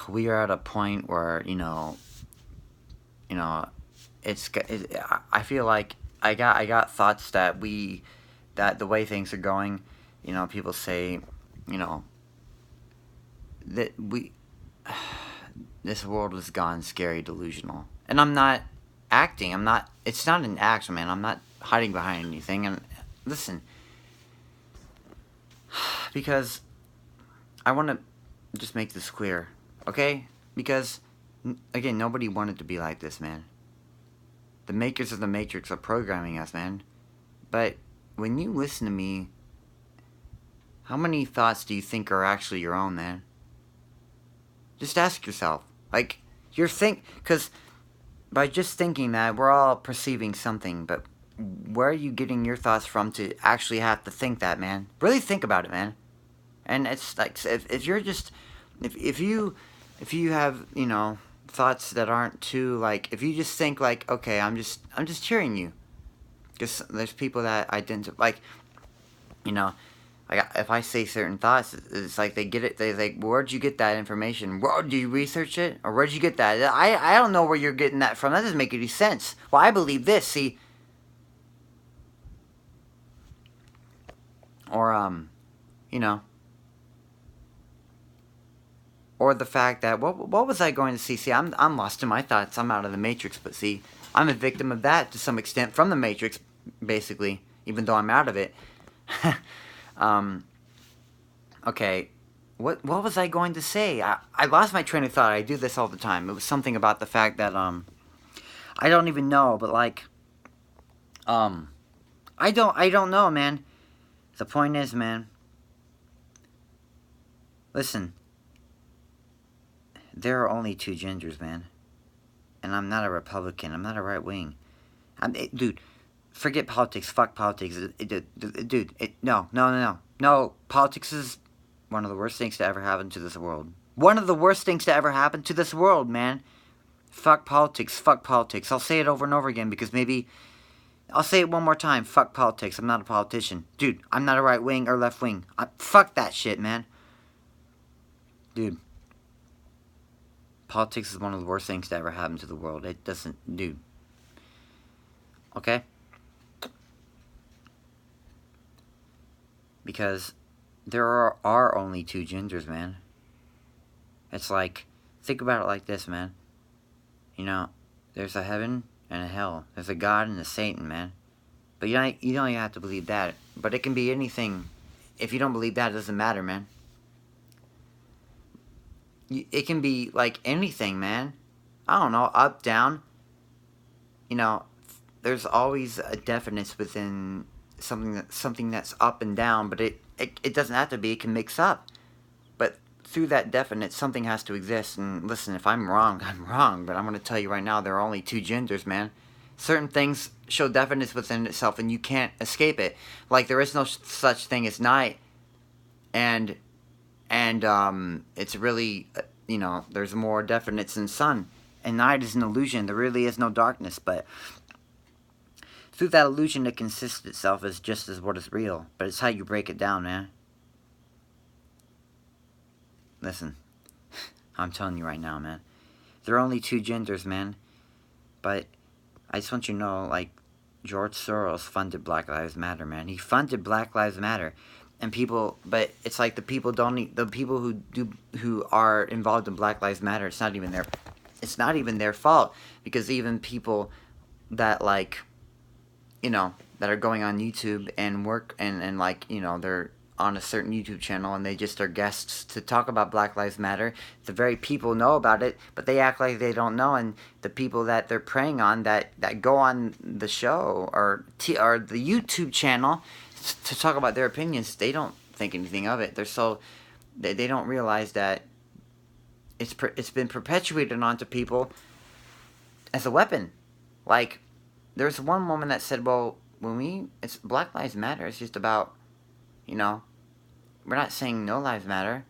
We are at a point where you know, I feel like I got thoughts that that the way things are going, people say, you know, that this world has gone scary delusional, and I'm not acting. I'm not. It's not an act, man. I'm not hiding behind anything. And listen, because I want to just make this clear, okay? Because again, nobody wanted to be like this, man. The makers of the Matrix are programming us, man. But when you listen to me, how many thoughts do you think are actually your own, man? Just ask yourself. Like, because by just thinking that, we're all perceiving something, but where are you getting your thoughts from to actually have to think that, man? Really think about it, man. And it's like, if you're just, if you, if you have, thoughts that aren't too, like, if you just think like, okay, I'm just cheering you. Because there's people that identify, like, you know, like if I say certain thoughts, it's like they get it. They like, where'd you get that information? Where do you research it, or where'd you get that? I don't know where you're getting that from. That doesn't make any sense. Well, I believe this. See, or you know, or the fact that what was I going to see? See, I'm lost in my thoughts. I'm out of the matrix. But see, I'm a victim of that to some extent from the matrix, basically. Even though I'm out of it. um, Okay, what was I going to say? I lost my train of thought. I do this all the time. It was something about the fact that I don't even know, but like um I don't know, man. The point is, man, listen, there are only two genders, man. And I'm not a Republican. I'm not a right wing. Dude, forget politics. Fuck politics. Dude, no, no, no, no. No, politics is one of the worst things to ever happen to this world. One of the worst things to ever happen to this world, man. Fuck politics. Fuck politics. I'll say it over and over again because maybe I'll say it one more time. Fuck politics. I'm not a politician. Dude, I'm not a right wing or left wing. Fuck that shit, man. Dude, politics is one of the worst things to ever happen to the world. It doesn't, dude. Okay? Because there are only two genders, man. It's like, think about it like this, man. There's a heaven and a hell. There's a God and a Satan, man. But you don't even have to believe that. But it can be anything. If you don't believe that, it doesn't matter, man. It can be like anything, man. I don't know, up, down. You know, there's always a definiteness within something that's up and down, but it doesn't have to be. It can mix up. But through that definite, something has to exist. And listen, if I'm wrong, I'm wrong. But I'm going to tell you right now, there are only two genders, man. Certain things show definiteness within itself, and you can't escape it. Like there is no such thing as night, and it's really there's more definites than sun, and night is an illusion. There really is no darkness, but through that illusion, it consists itself as just as what is real. But it's how you break it down, man. Listen, I'm telling you right now, man. There are only two genders, man. But I just want you to know, like, George Soros funded Black Lives Matter, man. He funded Black Lives Matter, and but it's like the people who are involved in Black Lives Matter. It's not even their fault, because even people that like, that are going on YouTube and work and like, they're on a certain YouTube channel and they just are guests to talk about Black Lives Matter. The very people know about it, but they act like they don't know. And the people that they're preying on that go on the show or the YouTube channel to talk about their opinions, they don't think anything of it. They don't realize that it's been perpetuated onto people as a weapon. Like, there's one woman that said, well, it's Black Lives Matter, it's just about, we're not saying no lives matter.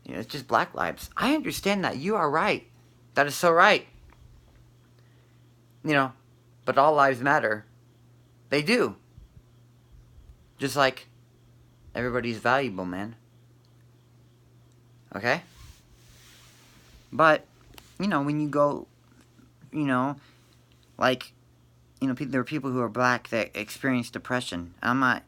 It's just black lives. I understand that. You are right. That is so right. But all lives matter. They do. Just like everybody's valuable, man. Okay? But, you know, when you go, you know, like, you know, there are people who are black that experience depression. I'm not,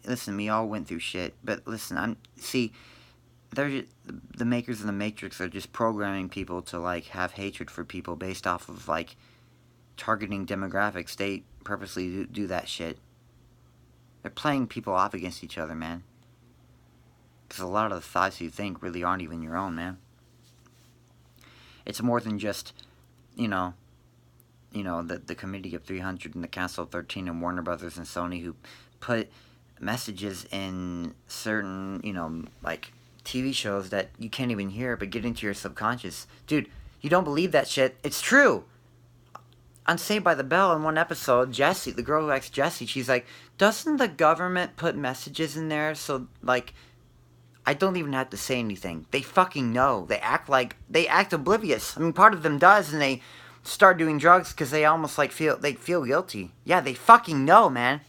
listen, we all went through shit, but listen, the makers of the Matrix are just programming people to, like, have hatred for people based off of, like, targeting demographics. They purposely do that shit. They're playing people off against each other, man. Because a lot of the thoughts you think really aren't even your own, man. It's more than just, you know, the Committee of 300 and the Council of 13 and Warner Brothers and Sony who put messages in certain, you know, like, TV shows that you can't even hear but get into your subconscious. Dude, you don't believe that shit. It's true. On Saved by the Bell, in one episode, Jessie, the girl who acts Jessie, she's like, doesn't the government put messages in there so, like, I don't even have to say anything. They fucking know. They act oblivious. I mean, part of them does, and they start doing drugs because they almost, like, feel guilty. Yeah, they fucking know, man.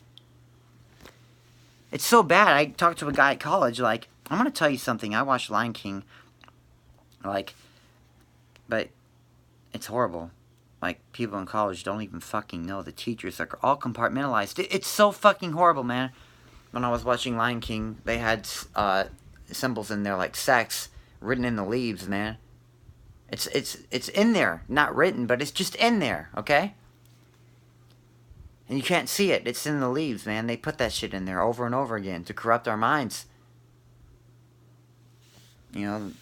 It's so bad. I talked to a guy at college, like, I'm gonna tell you something. I watched Lion King, like, but it's horrible. Like, people in college don't even fucking know. The teachers are all compartmentalized. It's so fucking horrible, man. When I was watching Lion King, they had symbols in there like sex written in the leaves, man. It's in there, not written, but it's just in there, okay? And you can't see it. It's in the leaves, man. They put that shit in there over and over again to corrupt our minds. You know,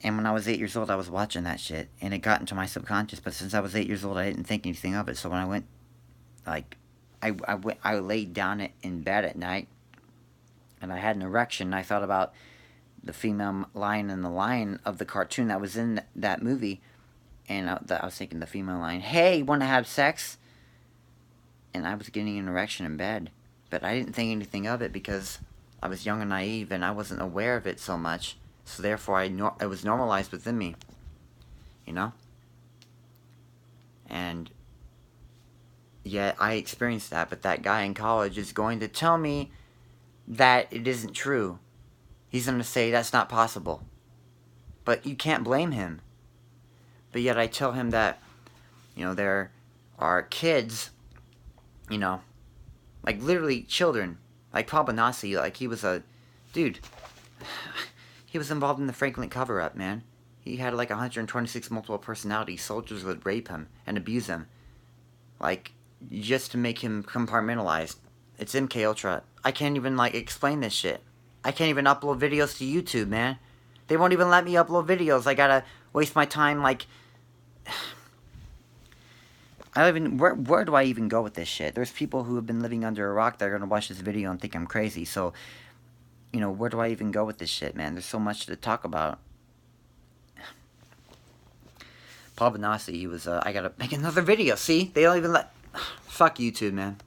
and when I was 8 years old, I was watching that shit, and it got into my subconscious, but since I was 8 years old, I didn't think anything of it, so when I went, like, I laid down in bed at night, and I had an erection, and I thought about the female lion and the lion of the cartoon that was in that movie, and I was thinking the female lion, hey, want to have sex? And I was getting an erection in bed, but I didn't think anything of it because I was young and naive, and I wasn't aware of it so much. So therefore, it was normalized within me, you know? And yet, I experienced that, but that guy in college is going to tell me that it isn't true. He's going to say that's not possible. But you can't blame him. But yet I tell him that, you know, there are kids, you know, like literally children, like Paul Benassi, like he was a, dude, he was involved in the Franklin cover-up, man. He had like 126 multiple personalities. Soldiers would rape him and abuse him. Like, just to make him compartmentalized. It's MK Ultra. I can't even, like, explain this shit. I can't even upload videos to YouTube, man. They won't even let me upload videos. I gotta waste my time, like... Where do I even go with this shit? There's people who have been living under a rock that are gonna watch this video and think I'm crazy, so... You know, where do I even go with this shit, man? There's so much to talk about. Paul Benassi, he was, I gotta make another video, see? They don't even let... Fuck YouTube, man.